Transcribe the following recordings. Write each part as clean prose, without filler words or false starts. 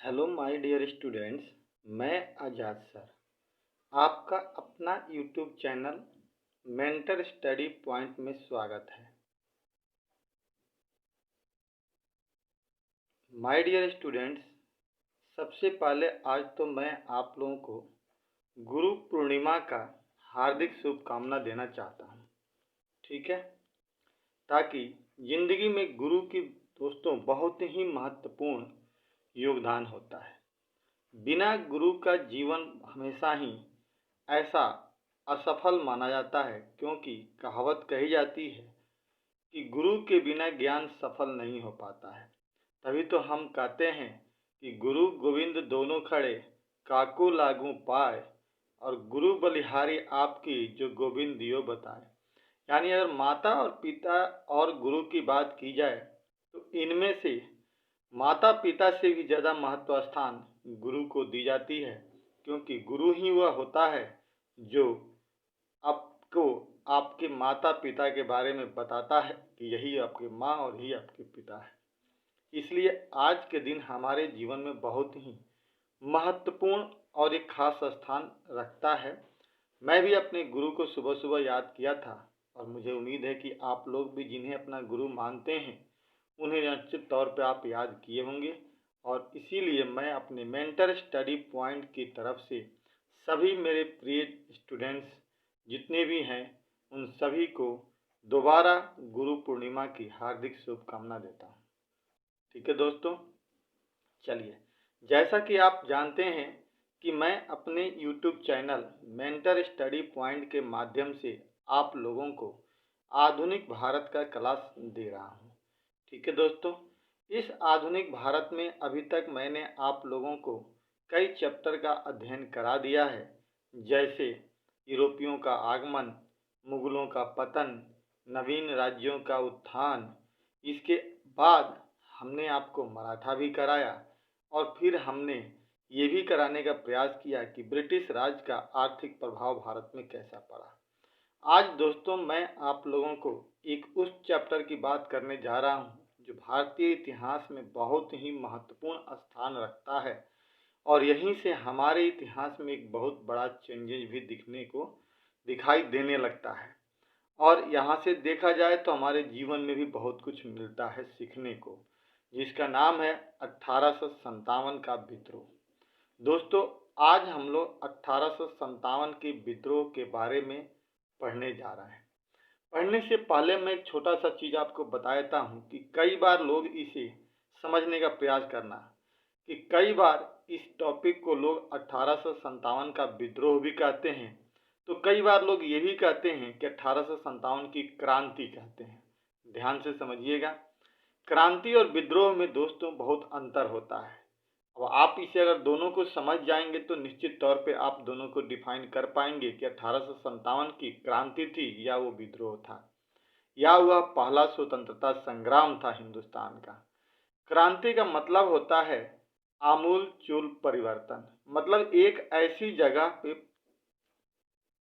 Hello my dear students. मैं आज़ाद sir आपका अपना YouTube channel mentor study point में स्वागत है। माय डियर स्टूडेंट्स, सबसे पहले आज तो मैं आप लोगों को गुरु पूर्णिमा का हार्दिक शुभकामना देना चाहता हूँ। ठीक है, ताकि ज़िंदगी में गुरु की दोस्तों बहुत ही महत्वपूर्ण योगदान होता है। बिना गुरु का जीवन हमेशा ही ऐसा असफल माना जाता है, क्योंकि कहावत कही जाती है कि गुरु के बिना ज्ञान सफल नहीं हो पाता है। तभी तो हम कहते हैं कि गुरु गोविंद दोनों खड़े, काको लागू पाए, और गुरु बलिहारी आपकी जो गोविंद दियो बताए। यानी अगर माता और पिता और गुरु की बात की जाए तो इनमें से माता पिता से भी ज़्यादा महत्व स्थान गुरु को दी जाती है, क्योंकि गुरु ही वह होता है जो आपको आपके माता पिता के बारे में बताता है कि यही आपकी माँ और यही आपके पिता है। इसलिए आज के दिन हमारे जीवन में बहुत ही महत्वपूर्ण और एक खास स्थान रखता है। मैं भी अपने गुरु को सुबह सुबह याद किया था, और मुझे उम्मीद है कि आप लोग भी जिन्हें अपना गुरु मानते हैं उन्हें निश्चित तौर पर आप याद किए होंगे। और इसीलिए मैं अपने मेंटर स्टडी पॉइंट की तरफ से सभी मेरे प्रिय स्टूडेंट्स जितने भी हैं उन सभी को दोबारा गुरु पूर्णिमा की हार्दिक शुभकामना देता हूँ। ठीक है दोस्तों, चलिए, जैसा कि आप जानते हैं कि मैं अपने YouTube channel mentor study point के माध्यम से आप लोगों को आधुनिक भारत का क्लास दे रहा हूँ। ठीक है दोस्तों, इस आधुनिक भारत में अभी तक मैंने आप लोगों को कई चैप्टर का अध्ययन करा दिया है, जैसे यूरोपियों का आगमन, मुगलों का पतन, नवीन राज्यों का उत्थान। इसके बाद हमने आपको मराठा भी कराया, और फिर हमने ये भी कराने का प्रयास किया कि ब्रिटिश राज का आर्थिक प्रभाव भारत में कैसा पड़ा। आज दोस्तों मैं आप लोगों को एक उस चैप्टर की बात करने जा रहा हूँ जो भारतीय इतिहास में बहुत ही महत्वपूर्ण स्थान रखता है, और यहीं से हमारे इतिहास में एक बहुत बड़ा चेंजेस भी दिखाई देने लगता है। और यहाँ से देखा जाए तो हमारे जीवन में भी बहुत कुछ मिलता है सीखने को, जिसका नाम है 1857 का विद्रोह। दोस्तों, आज हम लोग 1857 के विद्रोह के बारे में पढ़ने जा रहे हैं। पढ़ने से पहले मैं एक छोटा सा चीज़ आपको बता देता हूँ कि कई बार लोग इसे समझने का प्रयास करना कि कई बार इस टॉपिक को लोग 1857 का विद्रोह भी कहते हैं, तो कई बार लोग ये भी कहते हैं कि 1857 की क्रांति कहते हैं। ध्यान से समझिएगा, क्रांति और विद्रोह में दोस्तों बहुत अंतर होता है। अब आप इसे अगर दोनों को समझ जाएंगे तो निश्चित तौर पे आप दोनों को डिफाइन कर पाएंगे कि 1857 की क्रांति थी या वो विद्रोह था, या वह पहला स्वतंत्रता संग्राम था हिंदुस्तान का। क्रांति का मतलब होता है आमूल चूल परिवर्तन, मतलब एक ऐसी जगह पे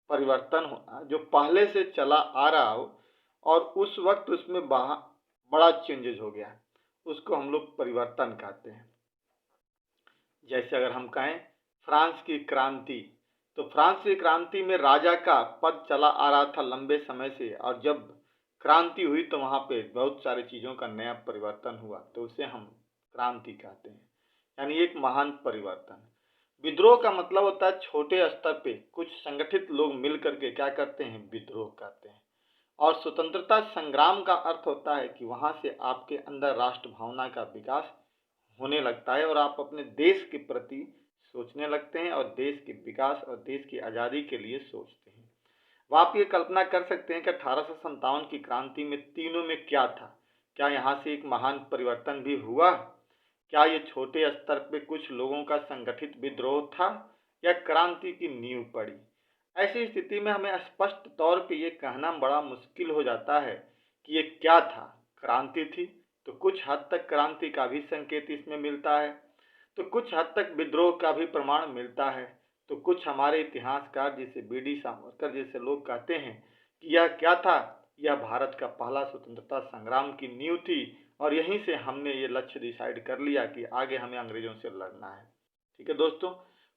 परिवर्तन होना जो पहले से चला आ रहा हो और उस वक्त उसमें बड़ा चेंजेस हो गया, उसको हम लोग परिवर्तन कहते हैं। जैसे अगर हम कहें फ्रांस की क्रांति, तो फ्रांस की क्रांति में राजा का पद चला आ रहा था लंबे समय से, और जब क्रांति हुई तो वहाँ पे बहुत सारी चीज़ों का नया परिवर्तन हुआ, तो उसे हम क्रांति कहते हैं, यानी एक महान परिवर्तन। विद्रोह का मतलब होता है छोटे स्तर पे कुछ संगठित लोग मिल करके क्या करते हैं, विद्रोह करते हैं। और स्वतंत्रता संग्राम का अर्थ होता है कि वहाँ से आपके अंदर राष्ट्र भावना का विकास होने लगता है और आप अपने देश के प्रति सोचने लगते हैं और देश के विकास और देश की आज़ादी के लिए सोचते हैं। अब आप ये कल्पना कर सकते हैं कि 1857 की क्रांति में तीनों में क्या था। क्या यहाँ से एक महान परिवर्तन भी हुआ? क्या ये छोटे स्तर पे कुछ लोगों का संगठित विद्रोह था, या क्रांति की नींव पड़ी? ऐसी स्थिति में हमें स्पष्ट तौर पे ये कहना बड़ा मुश्किल हो जाता है कि ये क्या था। क्रांति थी तो कुछ हद तक क्रांति का भी संकेत इसमें मिलता है, तो कुछ हद तक विद्रोह का भी प्रमाण मिलता है, तो कुछ हमारे इतिहासकार जैसे बी.डी. सावरकर जैसे लोग कहते हैं कि यह क्या था, यह भारत का पहला स्वतंत्रता संग्राम की नींव थी, और यहीं से हमने ये लक्ष्य डिसाइड कर लिया कि आगे हमें अंग्रेजों से लड़ना है। ठीक है दोस्तों,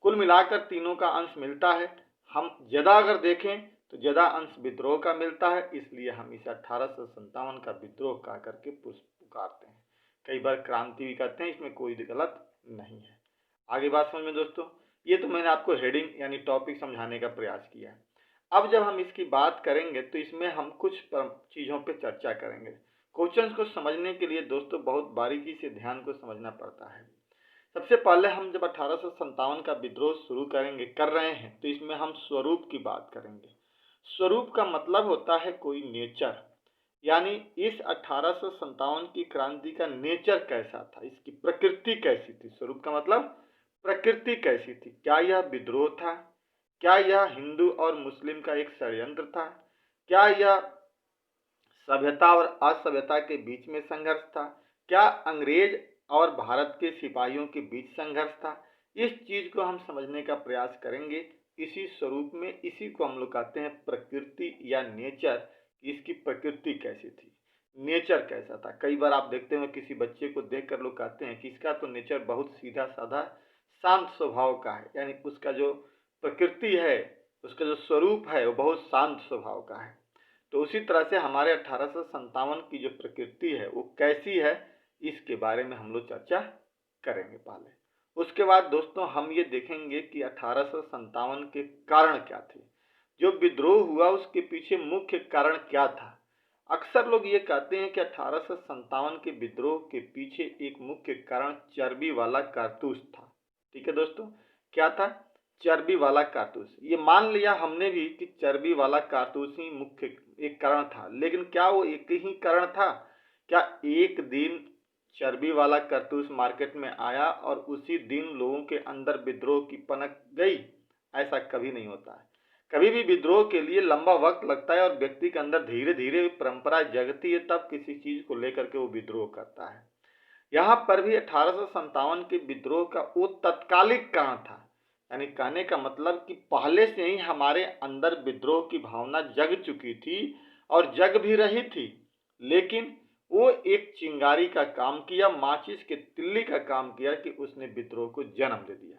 कुल मिलाकर तीनों का अंश मिलता है। हम ज़्यादा अगर देखें तो ज़्यादा अंश विद्रोह का मिलता है, इसलिए हम इसे 1857 का विद्रोह कह करके पुकारते हैं। कई बार क्रांति भी कहते हैं, इसमें कोई गलत नहीं है। आगे बात समझ में दोस्तों, ये तो मैंने आपको हेडिंग यानी टॉपिक समझाने का प्रयास किया है। अब जब हम इसकी बात करेंगे तो इसमें हम कुछ चीज़ों पे चर्चा करेंगे। क्वेश्चंस को समझने के लिए दोस्तों बहुत बारीकी से ध्यान को समझना पड़ता है। सबसे पहले हम जब 1857 का विद्रोह शुरू कर रहे हैं तो इसमें हम स्वरूप की बात करेंगे। स्वरूप का मतलब होता है कोई नेचर, यानी इस 1857 की क्रांति का नेचर कैसा था, इसकी प्रकृति कैसी थी। स्वरूप का मतलब प्रकृति कैसी थी। क्या यह विद्रोह था? क्या यह हिंदू और मुस्लिम का एक षड्यंत्र था? क्या यह सभ्यता और असभ्यता के बीच में संघर्ष था? क्या अंग्रेज और भारत के सिपाहियों के बीच संघर्ष था? इस चीज को हम समझने का प्रयास करेंगे इसी स्वरूप में। इसी को हम लोग कहते हैं प्रकृति या नेचर। इसकी प्रकृति कैसी थी, नेचर कैसा था। कई बार आप देखते हैं किसी बच्चे को देखकर लोग कहते हैं कि इसका तो नेचर बहुत सीधा साधा शांत स्वभाव का है, यानी उसका जो प्रकृति है, उसका जो स्वरूप है वो बहुत शांत स्वभाव का है। तो उसी तरह से हमारे 1857 की जो प्रकृति है वो कैसी है, इसके बारे में हम लोग चर्चा करेंगे पहले। उसके बाद दोस्तों हम ये देखेंगे कि 1857 के कारण क्या थे, जो विद्रोह हुआ उसके पीछे मुख्य कारण क्या था। अक्सर लोग ये कहते हैं कि 1857 के विद्रोह के पीछे एक मुख्य कारण चर्बी वाला कारतूस था। ठीक है दोस्तों, क्या था? चर्बी वाला कारतूस। ये मान लिया हमने भी कि चर्बी वाला कारतूस ही मुख्य एक कारण था, लेकिन क्या वो एक ही कारण था? क्या एक दिन चर्बी वाला कारतूस मार्केट में आया और उसी दिन लोगों के अंदर विद्रोह की पनक गई? ऐसा कभी नहीं होता है। कभी भी विद्रोह के लिए लंबा वक्त लगता है और व्यक्ति के अंदर धीरे धीरे परंपरा जगती है, तब किसी चीज को लेकर के वो विद्रोह करता है। यहाँ पर भी 1857 के विद्रोह का वो तत्कालिक कारण था, यानी कहने का मतलब कि पहले से ही हमारे अंदर विद्रोह की भावना जग चुकी थी और जग भी रही थी, लेकिन वो एक चिंगारी का काम किया, माचिस के तिल्ली का काम किया कि उसने विद्रोह को जन्म दे दिया।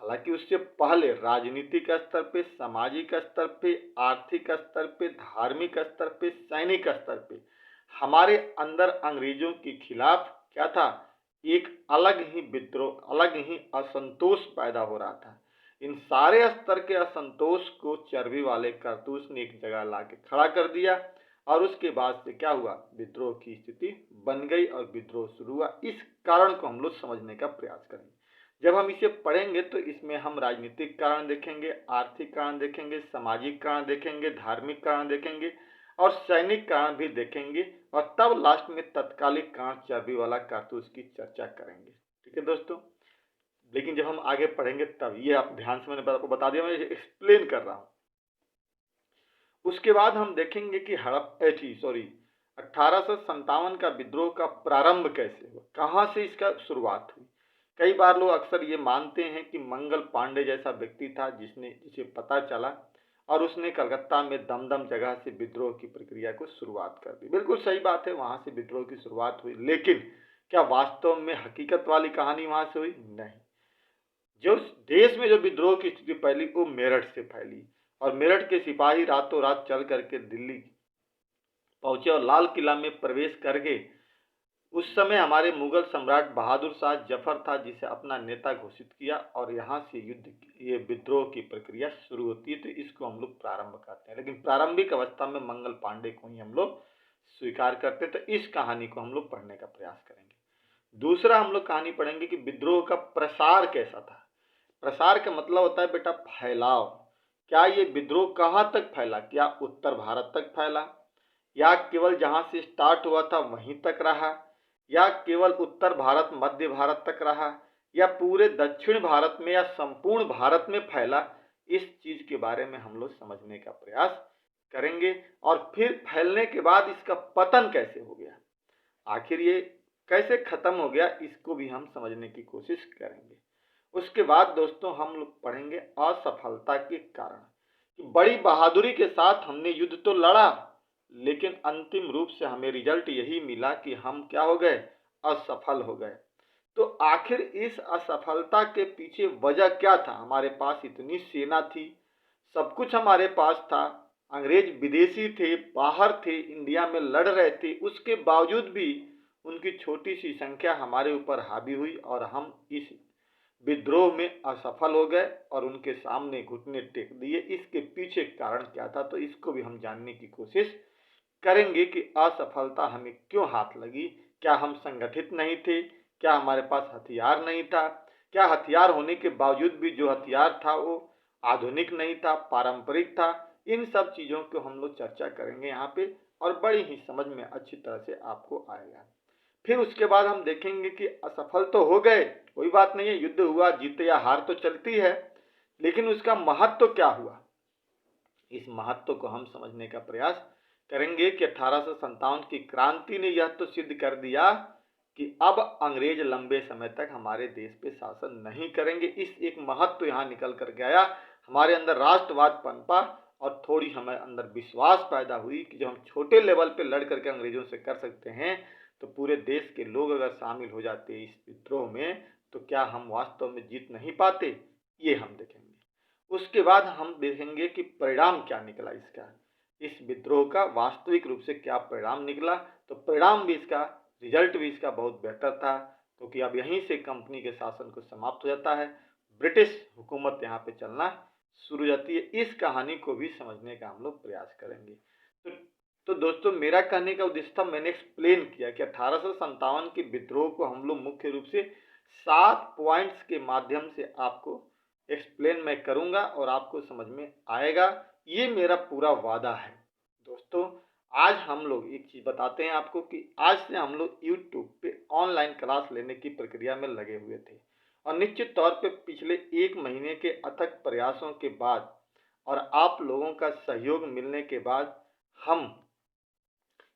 हालांकि उससे पहले राजनीतिक स्तर पे, सामाजिक स्तर पे, आर्थिक स्तर पे, धार्मिक स्तर पे, सैनिक स्तर पे हमारे अंदर अंग्रेजों के खिलाफ क्या था? एक अलग ही विद्रोह, अलग ही असंतोष पैदा हो रहा था। इन सारे स्तर के असंतोष को चर्बी वाले कारतूस ने एक जगह ला के खड़ा कर दिया और उसके बाद से क्या हुआ? विद्रोह की स्थिति बन गई और विद्रोह शुरू हुआ। इस कारण को हम लोग समझने का प्रयास करेंगे। जब हम इसे पढ़ेंगे तो इसमें हम राजनीतिक कारण देखेंगे, आर्थिक कारण देखेंगे, सामाजिक कारण देखेंगे, धार्मिक कारण देखेंगे और सैनिक कारण भी देखेंगे, और तब लास्ट में तत्कालिक कारण चर्बी वाला कारतूस की चर्चा करेंगे। ठीक है दोस्तों, लेकिन जब हम आगे पढ़ेंगे तब, ये आप ध्यान से मैंने आपको बता दिया, मैं एक्सप्लेन कर रहा हूं। उसके बाद हम देखेंगे कि 1857 का विद्रोह का प्रारंभ कैसे हुआ, कहां से इसका शुरुआत हुई। कई बार लोग अक्सर ये मानते हैं कि मंगल पांडे जैसा व्यक्ति था जिसे पता चला और उसने कलकत्ता में दमदम जगह से विद्रोह की प्रक्रिया को शुरुआत कर दी। बिल्कुल सही बात है, वहां से विद्रोह की शुरुआत हुई, लेकिन क्या वास्तव में हकीकत वाली कहानी वहां से हुई? नहीं। जो देश में जो विद्रोह की स्थिति फैली वो मेरठ से फैली, और मेरठ के सिपाही रातों रात चल करके दिल्ली पहुंचे और लाल किला में प्रवेश करके, उस समय हमारे मुगल सम्राट बहादुर शाह जफर था जिसे अपना नेता घोषित किया, और यहाँ से ये विद्रोह की प्रक्रिया शुरू होती है। तो इसको हम लोग प्रारंभ करते हैं, लेकिन प्रारंभिक अवस्था में मंगल पांडे को ही हम लोग स्वीकार करते हैं। तो इस कहानी को हम लोग पढ़ने का प्रयास करेंगे। दूसरा हम लोग कहानी पढ़ेंगे कि विद्रोह का प्रसार कैसा था। प्रसार का मतलब होता है बेटा फैलाव। क्या ये विद्रोह कहाँ तक फैला? क्या उत्तर भारत तक फैला, या केवल जहां से स्टार्ट हुआ था वहीं तक रहा, या केवल उत्तर भारत मध्य भारत तक रहा, या पूरे दक्षिण भारत में या संपूर्ण भारत में फैला? इस चीज के बारे में हम लोग समझने का प्रयास करेंगे। और फिर फैलने के बाद इसका पतन कैसे हो गया, आखिर ये कैसे खत्म हो गया, इसको भी हम समझने की कोशिश करेंगे। उसके बाद दोस्तों हम लोग पढ़ेंगे असफलता के कारण। कि बड़ी बहादुरी के साथ हमने युद्ध तो लड़ा, लेकिन अंतिम रूप से हमें रिजल्ट यही मिला कि हम क्या हो गए, असफल हो गए। तो आखिर इस असफलता के पीछे वजह क्या था? हमारे पास इतनी सेना थी, सब कुछ हमारे पास था, अंग्रेज विदेशी थे, बाहर थे, इंडिया में लड़ रहे थे, उसके बावजूद भी उनकी छोटी सी संख्या हमारे ऊपर हावी हुई और हम इस विद्रोह में असफल हो गए और उनके सामने घुटने टेक दिए। इसके पीछे कारण क्या था, तो इसको भी हम जानने की कोशिश करेंगे कि असफलता हमें क्यों हाथ लगी। क्या हम संगठित नहीं थे? क्या हमारे पास हथियार नहीं था? क्या हथियार होने के बावजूद भी जो हथियार था वो आधुनिक नहीं था, पारंपरिक था? इन सब चीज़ों को हम लोग चर्चा करेंगे यहाँ पे और बड़ी ही समझ में अच्छी तरह से आपको आएगा। फिर उसके बाद हम देखेंगे कि असफल तो हो गए, कोई बात नहीं है, युद्ध हुआ, जीत या हार तो चलती है, लेकिन उसका महत्व क्या हुआ, इस महत्व को हम समझने का प्रयास करेंगे कि 1857 की क्रांति ने यह तो सिद्ध कर दिया कि अब अंग्रेज लंबे समय तक हमारे देश पे शासन नहीं करेंगे। इस एक महत्व यहाँ निकल कर गया, हमारे अंदर राष्ट्रवाद पनपा और थोड़ी हमारे अंदर विश्वास पैदा हुई कि जब हम छोटे लेवल पे लड़ करके अंग्रेजों से कर सकते हैं तो पूरे देश के लोग अगर शामिल हो जाते इस विद्रोह में तो क्या हम वास्तव में जीत नहीं पाते, ये हम देखेंगे। उसके बाद हम देखेंगे कि परिणाम क्या निकला इसका, इस विद्रोह का वास्तविक रूप से क्या परिणाम निकला। तो परिणाम भी इसका, रिजल्ट भी इसका बहुत बेहतर था, क्योंकि अब यहीं से कंपनी के शासन को समाप्त हो जाता है, ब्रिटिश हुकूमत यहाँ पे चलना शुरू हो जाती है। इस कहानी को भी समझने का हम लोग प्रयास करेंगे। तो दोस्तों मेरा कहने का उद्देश्य था, मैंने एक्सप्लेन किया कि 1857 के विद्रोह को हम लोग मुख्य रूप से 7 पॉइंट्स के माध्यम से आपको एक्सप्लेन मैं करूंगा और आपको समझ में आएगा, ये मेरा पूरा वादा है। दोस्तों आज हम लोग एक चीज़ बताते हैं आपको कि आज से हम लोग यूट्यूब पे ऑनलाइन क्लास लेने की प्रक्रिया में लगे हुए थे और निश्चित तौर पे पिछले 1 महीने के अथक प्रयासों के बाद और आप लोगों का सहयोग मिलने के बाद हम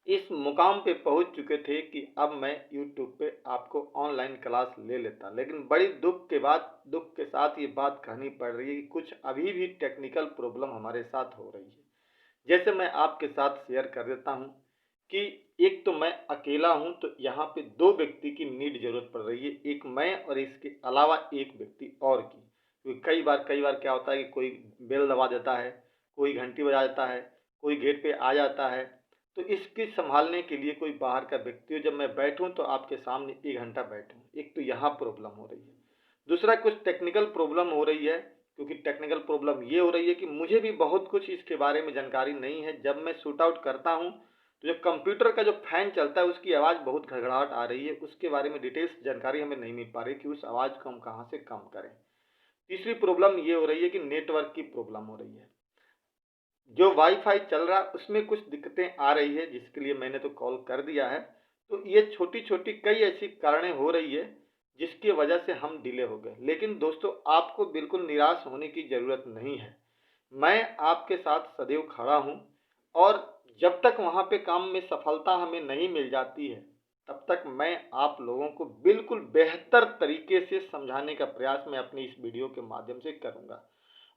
इस मुकाम पे पहुंच चुके थे कि अब मैं YouTube पे आपको ऑनलाइन क्लास ले लेता, लेकिन बड़ी दुख के साथ ये बात कहनी पड़ रही है कि कुछ अभी भी टेक्निकल प्रॉब्लम हमारे साथ हो रही है। जैसे मैं आपके साथ शेयर कर देता हूँ कि एक तो मैं अकेला हूँ, तो यहाँ पे 2 व्यक्ति की नीड जरूरत पड़ रही है, एक मैं और इसके अलावा एक व्यक्ति और की। क्योंकि कई बार क्या होता है कि कोई बेल दबा देता है, कोई घंटी बजा देता है, कोई गेट पे आ जाता है, तो इसके संभालने के लिए कोई बाहर का व्यक्ति हो, जब मैं बैठूं तो आपके सामने 1 घंटा बैठूं। एक तो यहाँ प्रॉब्लम हो रही है, दूसरा कुछ टेक्निकल प्रॉब्लम हो रही है, क्योंकि टेक्निकल प्रॉब्लम ये हो रही है कि मुझे भी बहुत कुछ इसके बारे में जानकारी नहीं है। जब मैं शूट आउट करता हूँ तो जो कंप्यूटर का जो फैन चलता है उसकी आवाज़ बहुत घड़घड़ाहट आ रही है, उसके बारे में डिटेल्स जानकारी हमें नहीं मिल पा रही कि उस आवाज़ को हम कहाँ से कम करें। तीसरी प्रॉब्लम ये हो रही है कि नेटवर्क की प्रॉब्लम हो रही है, जो वाईफाई चल रहा है उसमें कुछ दिक्कतें आ रही है, जिसके लिए मैंने तो कॉल कर दिया है। तो ये छोटी छोटी कई ऐसी कारणें हो रही है जिसकी वजह से हम डिले हो गए। लेकिन दोस्तों आपको बिल्कुल निराश होने की ज़रूरत नहीं है, मैं आपके साथ सदैव खड़ा हूँ और जब तक वहाँ पे काम में सफलता हमें नहीं मिल जाती है तब तक मैं आप लोगों को बिल्कुल बेहतर तरीके से समझाने का प्रयास मैं अपनी इस वीडियो के माध्यम से करूँगा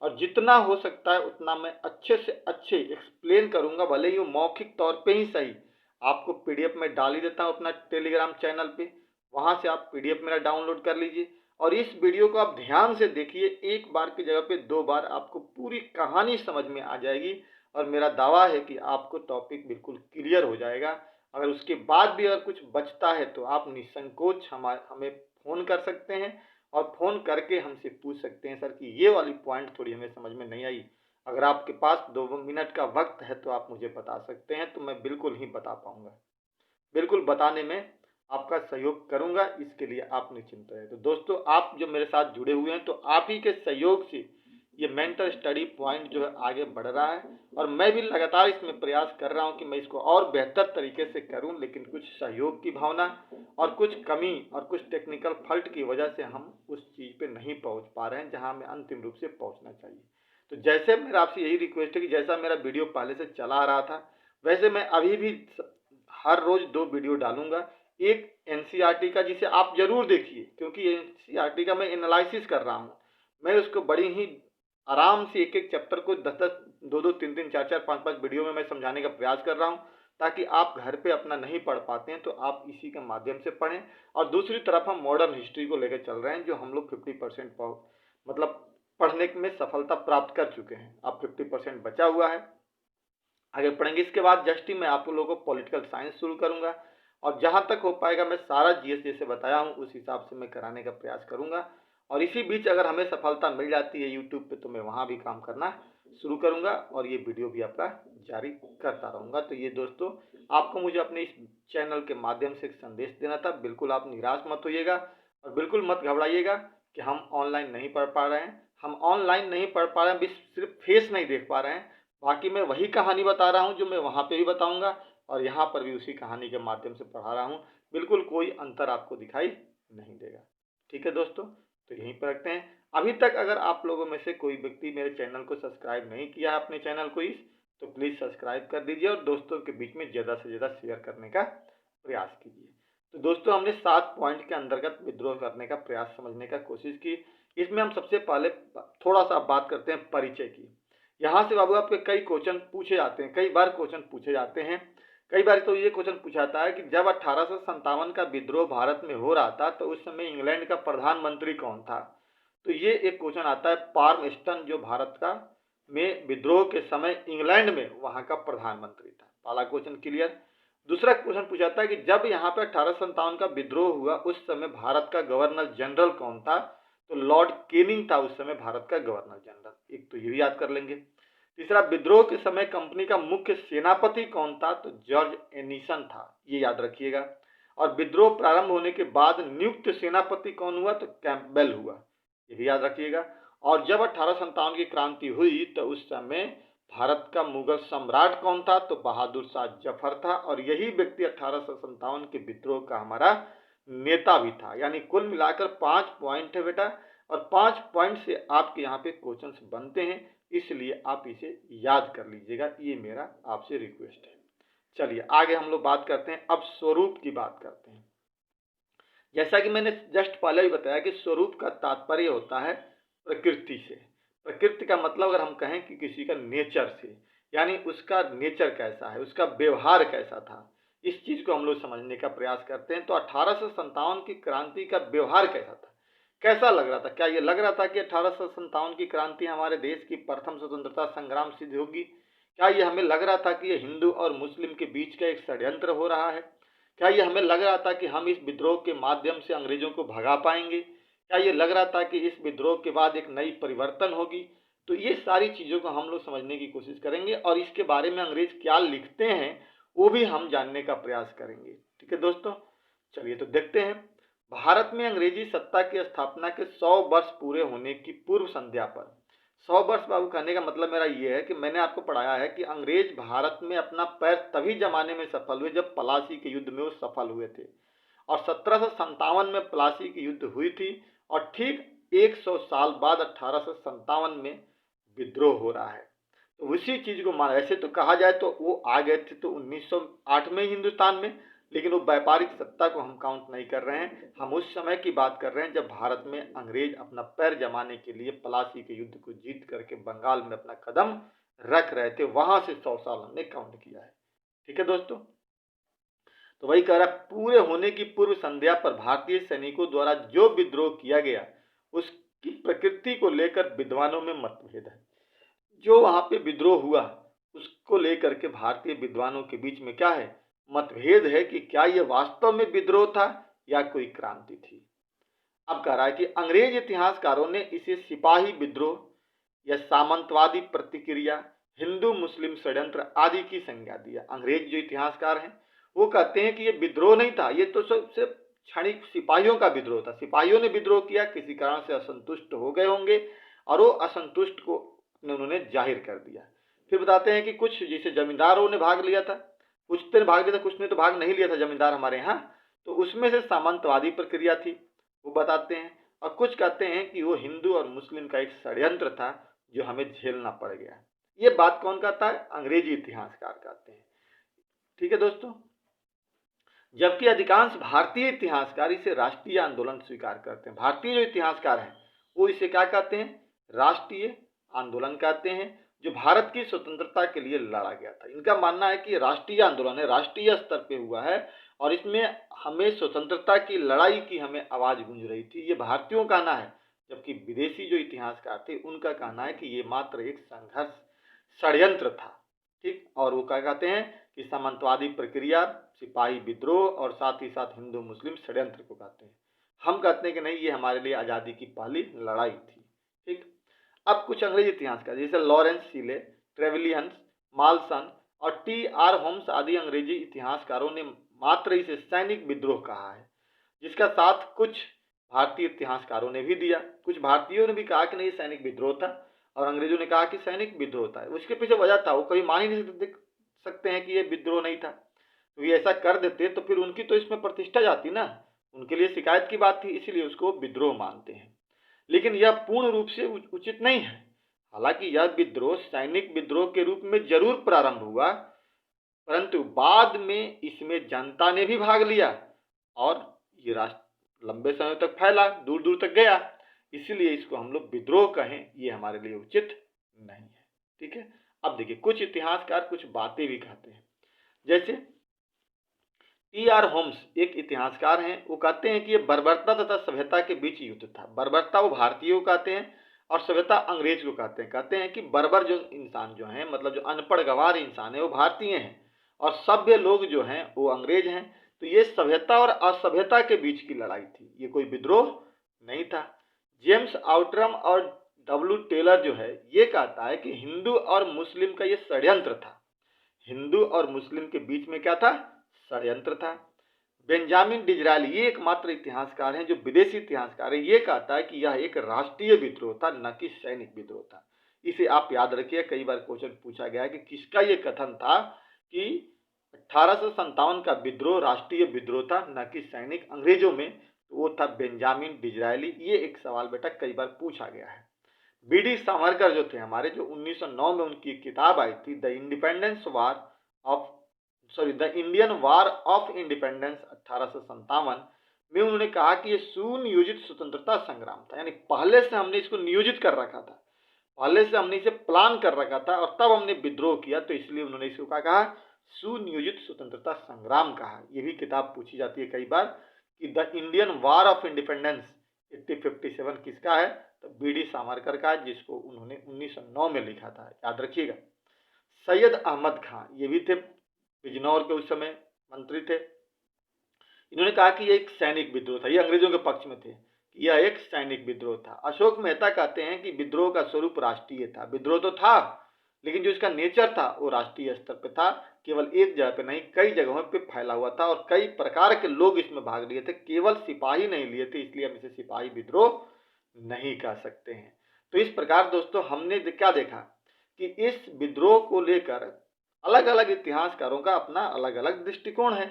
और जितना हो सकता है उतना मैं अच्छे से अच्छे एक्सप्लेन करूँगा, भले ही वो मौखिक तौर पे ही सही। आपको पीडीएफ में डाल ही देता हूँ अपना टेलीग्राम चैनल पे, वहाँ से आप पीडीएफ मेरा डाउनलोड कर लीजिए और इस वीडियो को आप ध्यान से देखिए, एक बार की जगह पे 2 बार आपको पूरी कहानी समझ में आ जाएगी और मेरा दावा है कि आपको टॉपिक बिल्कुल क्लियर हो जाएगा। अगर उसके बाद भी अगर कुछ बचता है तो आप निसंकोच हमें फ़ोन कर सकते हैं और फ़ोन करके हमसे पूछ सकते हैं, सर कि ये वाली पॉइंट थोड़ी हमें समझ में नहीं आई। अगर आपके पास 2 मिनट का वक्त है तो आप मुझे बता सकते हैं, तो मैं बिल्कुल ही बता पाऊँगा, बिल्कुल बताने में आपका सहयोग करूंगा, इसके लिए आप निश्चिंत रहें। तो दोस्तों आप जो मेरे साथ जुड़े हुए हैं, तो आप ही के सहयोग से ये मेंटर स्टडी पॉइंट जो है आगे बढ़ रहा है और मैं भी लगातार इसमें प्रयास कर रहा हूं कि मैं इसको और बेहतर तरीके से करूं, लेकिन कुछ सहयोग की भावना और कुछ कमी और कुछ टेक्निकल फॉल्ट की वजह से हम उस चीज़ पे नहीं पहुंच पा रहे हैं जहां हमें अंतिम रूप से पहुंचना चाहिए। तो जैसे मेरा आपसे यही रिक्वेस्ट है कि जैसा मेरा वीडियो पहले से चला आ रहा था वैसे मैं अभी भी हर रोज 2 वीडियो डालूंगा। एक एनसीईआरटी का जिसे आप जरूर देखिए, क्योंकि एनसीईआरटी का मैं एनालिसिस कर रहा हूँ, मैं उसको बड़ी ही आराम से एक एक चैप्टर को 10-10 2-2, 3-3, 4-4, 5-5 वीडियो में मैं समझाने का प्रयास कर रहा हूँ, ताकि आप घर पे अपना नहीं पढ़ पाते हैं तो आप इसी के माध्यम से पढ़ें। और दूसरी तरफ हम मॉडर्न हिस्ट्री को लेकर चल रहे हैं, जो हम लोग 50% मतलब पढ़ने में सफलता प्राप्त कर चुके हैं। अब 50% बचा हुआ है, आगे पढ़ेंगे। इसके बाद जस्ट ही मैं आप लोगों को पॉलिटिकल साइंस शुरू करूंगा, और जहां तक हो पाएगा मैं सारा जीएस जैसे बताया हूं उस हिसाब से मैं कराने का प्रयास करूंगा। और इसी बीच अगर हमें सफलता मिल जाती है यूट्यूब पे तो मैं वहां भी काम करना शुरू करूंगा और ये वीडियो भी आपका जारी करता रहूंगा। तो ये दोस्तों, आपको मुझे अपने इस चैनल के माध्यम से एक संदेश देना था। बिल्कुल आप निराश मत होइएगा और बिल्कुल मत घबराइएगा कि हम ऑनलाइन नहीं पढ़ पा रहे हैं। हम ऑनलाइन नहीं पढ़ पा रहे हैं, सिर्फ फेस नहीं देख पा रहे हैं, बाकी मैं वही कहानी बता रहा हूँ जो मैं वहाँ पे भी बताऊँगा और यहाँ पर भी उसी कहानी के माध्यम से पढ़ा रहा हूँ। बिल्कुल कोई अंतर आपको दिखाई नहीं देगा। ठीक है दोस्तों, तो यहीं पर रखते हैं। अभी तक अगर आप लोगों में से कोई व्यक्ति मेरे चैनल को सब्सक्राइब नहीं किया है, अपने चैनल को तो प्लीज़ सब्सक्राइब कर दीजिए और दोस्तों के बीच में ज़्यादा से ज़्यादा शेयर करने का प्रयास कीजिए। तो दोस्तों, हमने 7 पॉइंट के अंतर्गत विद्रोह करने का प्रयास समझने का कोशिश की। इसमें हम सबसे पहले थोड़ा सा बात करते हैं परिचय की। यहाँ से बाबू आपके कई क्वेश्चन पूछे जाते हैं, कई बार क्वेश्चन पूछे जाते हैं। कई बार तो ये क्वेश्चन पूछा जाता है कि जब 1857 का विद्रोह भारत में हो रहा था तो उस समय इंग्लैंड का प्रधानमंत्री कौन था। तो ये एक क्वेश्चन आता है। पाल्मस्टन जो भारत का में विद्रोह के समय इंग्लैंड में वहां का प्रधानमंत्री था। पहला क्वेश्चन क्लियर। दूसरा क्वेश्चन पूछा जाता है कि जब यहाँ पे 1857 का विद्रोह हुआ उस समय भारत का गवर्नर जनरल कौन था। तो लॉर्ड केनिंग था उस समय भारत का गवर्नर जनरल। एक तो ये भी याद कर लेंगे। तीसरा, विद्रोह के समय कंपनी का मुख्य सेनापति कौन था। तो जॉर्ज एनिसन था, ये याद रखिएगा। और विद्रोह प्रारंभ होने के बाद नियुक्त सेनापति कौन हुआ। तो कैंपबेल हुआ, ये भी याद रखिएगा। और जब 1857 की क्रांति हुई तो उस समय भारत का मुगल सम्राट कौन था। तो बहादुर शाह जफर था। और यही व्यक्ति 1857 के विद्रोह का हमारा नेता भी था। यानी कुल मिलाकर 5 पॉइंट है बेटा, और 5 पॉइंट से आपके यहाँ पे क्वेश्चंस बनते हैं, इसलिए आप इसे याद कर लीजिएगा, ये मेरा आपसे रिक्वेस्ट है। चलिए आगे हम लोग बात करते हैं। अब स्वरूप की बात करते हैं। जैसा कि मैंने जस्ट पहले ही बताया कि स्वरूप का तात्पर्य होता है प्रकृति से। प्रकृति का मतलब अगर हम कहें कि किसी का नेचर से, यानी उसका नेचर कैसा है, उसका व्यवहार कैसा था, इस चीज को हम लोग समझने का प्रयास करते हैं। तो 1857 की क्रांति का व्यवहार कैसा था, कैसा लग रहा था। क्या ये लग रहा था कि 1857 की क्रांति हमारे देश की प्रथम स्वतंत्रता संग्राम सिद्ध होगी। क्या ये हमें लग रहा था कि ये हिंदू और मुस्लिम के बीच का एक षड्यंत्र हो रहा है। क्या ये हमें लग रहा था कि हम इस विद्रोह के माध्यम से अंग्रेजों को भगा पाएंगे। क्या ये लग रहा था कि इस विद्रोह के बाद एक नई परिवर्तन होगी। तो ये सारी चीज़ों को हम लोग समझने की कोशिश करेंगे और इसके बारे में अंग्रेज क्या लिखते हैं वो भी हम जानने का प्रयास करेंगे। ठीक है दोस्तों, चलिए तो देखते हैं। भारत में अंग्रेजी सत्ता की स्थापना के 100 वर्ष पूरे होने की पूर्व संध्या पर, 100 वर्ष बाबू कहने का मतलब मेरा ये है कि मैंने आपको पढ़ाया है कि अंग्रेज भारत में अपना पैर तभी जमाने में सफल हुए जब प्लासी के युद्ध में वो सफल हुए थे। और 1757 में प्लासी की युद्ध हुई थी और ठीक 100 साल बाद 1857 में विद्रोह हो रहा है। तो उसी चीज को मान, ऐसे तो कहा जाए तो वो आ गए थे तो 1908 में हिंदुस्तान में, लेकिन वो व्यापारिक सत्ता को हम काउंट नहीं कर रहे हैं। हम उस समय की बात कर रहे हैं जब भारत में अंग्रेज अपना पैर जमाने के लिए प्लासी के युद्ध को जीत करके बंगाल में अपना कदम रख रहे थे। वहां से 100 साल हमने काउंट किया है। ठीक है दोस्तों, तो वही कह रहा, पूरे होने की पूर्व संध्या पर भारतीय सैनिकों द्वारा जो विद्रोह किया गया उसकी प्रकृति को लेकर विद्वानों में मतभेद है। जो वहां पे विद्रोह हुआ उसको लेकर के भारतीय विद्वानों के बीच में क्या है, मतभेद है कि क्या यह वास्तव में विद्रोह था या कोई क्रांति थी। अब कह रहा है कि अंग्रेज इतिहासकारों ने इसे सिपाही विद्रोह या सामंतवादी प्रतिक्रिया, हिंदू मुस्लिम षड्यंत्र आदि की संज्ञा दिया। अंग्रेज जो इतिहासकार हैं वो कहते हैं कि ये विद्रोह नहीं था, ये तो सिर्फ क्षणिक सिपाहियों का विद्रोह था। सिपाहियों ने विद्रोह किया, किसी कारण से असंतुष्ट हो गए होंगे और वो असंतुष्ट को उन्होंने जाहिर कर दिया। फिर बताते हैं कि कुछ जैसे जमींदारों ने भाग लिया था, कुछ ने भाग लिया था, कुछ ने तो भाग नहीं लिया था जमींदार हमारे यहाँ, तो उसमें से सामंतवादी प्रक्रिया थी वो बताते हैं। और कुछ कहते हैं कि वो हिंदू और मुस्लिम का एक षड्यंत्र था जो हमें झेलना पड़ गया। ये बात कौन कहता है, अंग्रेजी इतिहासकार कहते हैं। ठीक है दोस्तों, जबकि अधिकांश भारतीय इतिहासकार इसे राष्ट्रीय आंदोलन स्वीकार करते हैं। भारतीय जो इतिहासकार हैं वो इसे क्या कहते हैं, राष्ट्रीय आंदोलन कहते हैं। जो भारत की स्वतंत्रता के लिए लड़ा गया था। इनका मानना है कि राष्ट्रीय आंदोलन है, राष्ट्रीय स्तर पे हुआ है और इसमें हमें स्वतंत्रता की लड़ाई की हमें आवाज गूंज रही थी, ये भारतीयों का कहना है। जबकि विदेशी जो इतिहासकार थे उनका कहना है कि ये मात्र एक संघर्ष षड्यंत्र था। ठीक, और वो क्या कहते हैं कि सामंतवादी प्रक्रिया, सिपाही विद्रोह और साथ ही साथ हिंदू मुस्लिम षड्यंत्र को कहते हैं। हम कहते हैं कि नहीं, ये हमारे लिए आज़ादी की पहली लड़ाई थी। ठीक, अब कुछ अंग्रेजी इतिहासकार जैसे लॉरेंस सीले, ट्रेविलियंस, मालसन और टी.आर. होम्स आदि अंग्रेजी इतिहासकारों ने मात्र इसे सैनिक विद्रोह कहा है, जिसका साथ कुछ भारतीय इतिहासकारों ने भी दिया। कुछ भारतीयों ने भी कहा कि नहीं सैनिक विद्रोह था और अंग्रेजों ने कहा कि सैनिक विद्रोह था। उसके पीछे वजह था, वो कभी मान ही नहीं सकते हैं कि ये विद्रोह नहीं था। तो ये ऐसा कर देते तो फिर उनकी तो इसमें प्रतिष्ठा जाती ना, उनके लिए शिकायत की बात थी, इसीलिए उसको विद्रोह मानते हैं। लेकिन यह पूर्ण रूप से उचित नहीं है। हालांकि यह विद्रोह सैनिक विद्रोह के रूप में जरूर प्रारंभ हुआ, परंतु बाद में इसमें जनता ने भी भाग लिया और ये राष्ट्र लंबे समय तक फैला, दूर दूर तक गया। इसलिए इसको हम लोग विद्रोह कहें, ये हमारे लिए उचित नहीं है। ठीक है, अब देखिए कुछ इतिहासकार कुछ बातें भी कहते हैं। जैसे टी.आर. होम्स एक इतिहासकार हैं, वो कहते हैं कि ये बर्बरता तथा सभ्यता के बीच युद्ध था। बर्बरता वो भारतीयों को कहते हैं और सभ्यता अंग्रेज को कहते हैं कि बर्बर जो इंसान जो हैं, मतलब जो अनपढ़ गंवार इंसान है, वो भारतीय हैं और सभ्य लोग जो हैं वो अंग्रेज हैं। तो ये सभ्यता और असभ्यता के बीच की लड़ाई थी, ये कोई विद्रोह नहीं था। जेम्स आउटरम और डब्ल्यू टेलर जो है ये कहता है कि हिंदू और मुस्लिम का ये षड्यंत्र था। हिंदू और मुस्लिम के बीच में क्या था? षड्यंत्र था। बेंजामिन डिजरायली ये एकमात्र इतिहासकार हैं जो विदेशी इतिहासकार है, ये कहता है कि यह एक राष्ट्रीय विद्रोह था, न कि सैनिक विद्रोह था। इसे आप याद रखिए, कई बार क्वेश्चन पूछा गया है कि किसका ये कथन था कि 1857 का विद्रोह राष्ट्रीय विद्रोह था, न कि सैनिक। अंग्रेजों में तो वो था बेंजामिन डिजरायली। ये एक सवाल बेटा कई बार पूछा गया है। बी.डी. सावरकर जो थे हमारे, जो 1909 में उनकी किताब आई थी the Indian war of independence 1857 में, उन्होंने कहा कि ये सुनियोजित स्वतंत्रता संग्राम था। यानी पहले से हमने इसको नियोजित कर रखा था, पहले से हमने इसे प्लान कर रखा था और तब हमने विद्रोह किया, तो इसलिए उन्होंने इसको क्या कहा? सुनियोजित स्वतंत्रता संग्राम कहा। ये भी किताब पूछी जाती है कई बार कि the Indian war of independence 1857 किसका है? तो बी.डी. सावरकर का, जिसको उन्होंने 1909 में लिखा था, याद रखिएगा। सैयद अहमद खान ये भी थे, बिजनौर के उस समय मंत्री थे। इन्होंने कहा कि यह एक सैनिक विद्रोह था, ये अंग्रेजों के पक्ष में थे, यह एक सैनिक विद्रोह था। अशोक मेहता कहते हैं कि विद्रोह का स्वरूप राष्ट्रीय था। विद्रोह तो था, लेकिन जो इसका नेचर था वो राष्ट्रीय स्तर पे था, केवल एक जगह पे नहीं, कई जगहों पे फैला हुआ था और कई प्रकार के लोग इसमें भाग लिए थे, केवल सिपाही नहीं लिए थे, इसलिए हम इसे सिपाही विद्रोह नहीं कह सकते हैं। तो इस प्रकार दोस्तों हमने क्या देखा कि इस विद्रोह को लेकर अलग अलग इतिहासकारों का अपना अलग अलग दृष्टिकोण है।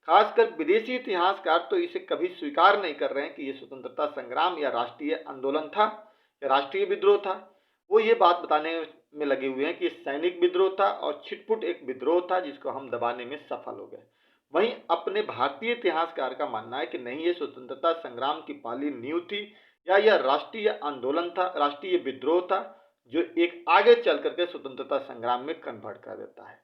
खासकर विदेशी इतिहासकार तो इसे कभी स्वीकार नहीं कर रहे हैं कि ये स्वतंत्रता संग्राम या राष्ट्रीय आंदोलन था या राष्ट्रीय विद्रोह था। वो ये बात बताने में लगे हुए हैं कि सैनिक विद्रोह था और छिटपुट एक विद्रोह था जिसको हम दबाने में सफल हो गए। वहीं अपने भारतीय इतिहासकार का मानना है कि नहीं, ये स्वतंत्रता संग्राम की पहली नींव थी या यह राष्ट्रीय आंदोलन था, राष्ट्रीय विद्रोह था, जो एक आगे चल करके स्वतंत्रता संग्राम में कन्वर्ट कर देता है।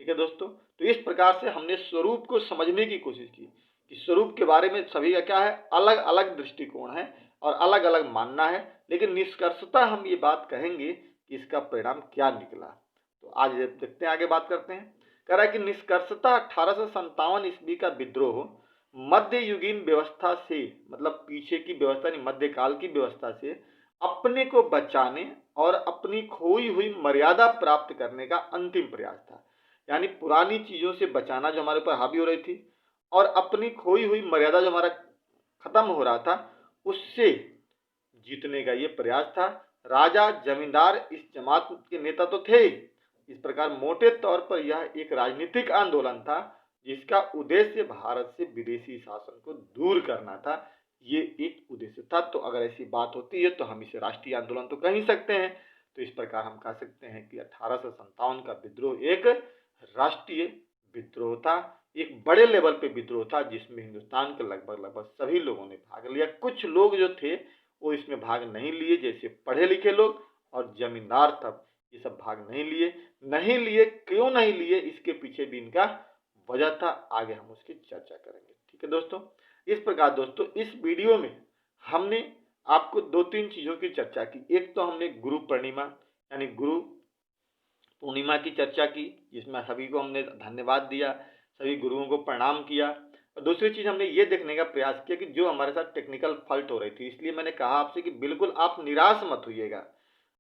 ठीक है दोस्तों, तो इस प्रकार से हमने स्वरूप को समझने की कोशिश की कि स्वरूप के बारे में सभी का क्या है, अलग अलग दृष्टिकोण है और अलग अलग मानना है, लेकिन निष्कर्षतः हम ये बात कहेंगे कि इसका परिणाम क्या निकला। तो आज देखते हैं, आगे बात करते हैं। कह रहा है कि निष्कर्षतः 1857 ईस्वी का विद्रोह मध्ययुगीन व्यवस्था से, मतलब पीछे की व्यवस्था नहीं, मध्यकाल की व्यवस्था से अपने को बचाने और अपनी खोई हुई मर्यादा प्राप्त करने का अंतिम प्रयास था। यानी पुरानी चीजों से बचाना जो हमारे ऊपर हावी हो रही थी और अपनी खोई हुई मर्यादा जो हमारा खत्म हो रहा था, उससे जीतने का ये प्रयास था। राजा जमींदार इस जमात के नेता तो थे। इस प्रकार मोटे तौर पर यह एक राजनीतिक आंदोलन था जिसका उद्देश्य भारत से विदेशी शासन को दूर करना था। ये एक उद्देश्य था। तो अगर ऐसी बात होती है तो हम इसे राष्ट्रीय आंदोलन तो कह ही सकते हैं। तो इस प्रकार हम कह सकते हैं कि 1857 का विद्रोह एक राष्ट्रीय विद्रोह था, एक बड़े लेवल पे विद्रोह था जिसमें हिंदुस्तान के लगभग सभी लोगों ने भाग लिया। कुछ लोग जो थे वो इसमें भाग नहीं लिए, जैसे पढ़े लिखे लोग और जमींदार तब, ये सब भाग नहीं लिए, क्यों नहीं लिए, इसके पीछे भी इनका वजह था। आगे हम उसकी चर्चा करेंगे। ठीक है दोस्तों, इस प्रकार दोस्तों इस वीडियो में हमने आपको 2-3 चीजों की चर्चा की। एक तो हमने गुरु पूर्णिमा यानी गुरु पूर्णिमा की चर्चा की, जिसमें सभी को हमने धन्यवाद दिया, सभी गुरुओं को प्रणाम किया। और दूसरी चीज हमने ये देखने का प्रयास किया कि जो हमारे साथ टेक्निकल फॉल्ट हो रही थी, इसलिए मैंने कहा आपसे कि बिल्कुल आप निराश मत होइएगा।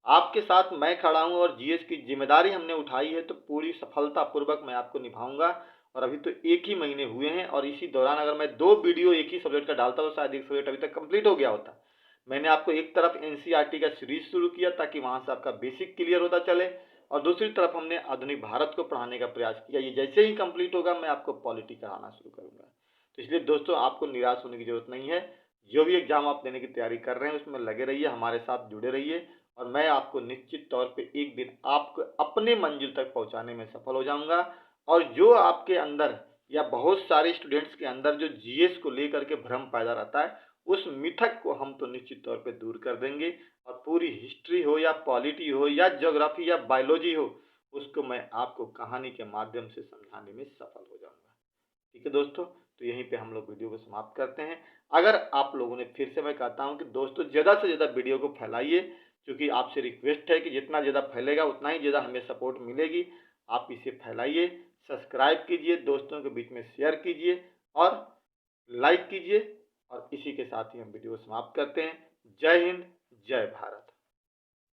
आपके साथ मैं खड़ा हूं और जीएस की जिम्मेदारी हमने उठाई है, तो पूरी सफलतापूर्वक मैं आपको निभाऊंगा। और अभी तो 1 ही महीने हुए हैं और इसी दौरान अगर मैं 2 वीडियो एक ही सब्जेक्ट का डालता तो शायद एक सब्जेक्ट अभी तक कंप्लीट हो गया होता। मैंने आपको एक तरफ एनसीईआरटी का सीरीज शुरू किया ताकि वहां से आपका बेसिक क्लियर होता चले, और दूसरी तरफ हमने आधुनिक भारत को पढ़ाने का प्रयास किया। ये जैसे ही कंप्लीट होगा मैं आपको पॉलिटी कराना शुरू करूंगा। तो इसलिए दोस्तों आपको निराश होने की जरूरत नहीं है। जो भी एग्जाम आप देने की तैयारी कर रहे हैं उसमें लगे रहिए, हमारे साथ जुड़े रहिए, और मैं आपको निश्चित तौर पे एक दिन आपको अपने मंजिल तक पहुंचाने में सफल हो जाऊंगा। और जो आपके अंदर या बहुत सारे स्टूडेंट्स के अंदर जो जीएस को लेकर के भ्रम पैदा रहता है, उस मिथक को हम तो निश्चित तौर पे दूर कर देंगे, और पूरी हिस्ट्री हो या पॉलिटी हो या ज्योग्राफी या बायोलॉजी हो, उसको मैं आपको कहानी के माध्यम से समझाने में सफल हो जाऊंगा। ठीक है दोस्तों, तो यहीं पे हम लोग वीडियो को समाप्त करते हैं। अगर आप लोगों ने, फिर से मैं कहता हूं कि दोस्तों ज़्यादा से ज़्यादा वीडियो को फैलाइए, क्योंकि आपसे रिक्वेस्ट है कि जितना ज़्यादा फैलेगा उतना ही ज़्यादा हमें सपोर्ट मिलेगी। आप इसे फैलाइए, सब्सक्राइब कीजिए, दोस्तों के बीच में शेयर कीजिए और लाइक कीजिए। और इसी के साथ ही हम वीडियो को समाप्त करते हैं। जय हिंद, जय भारत।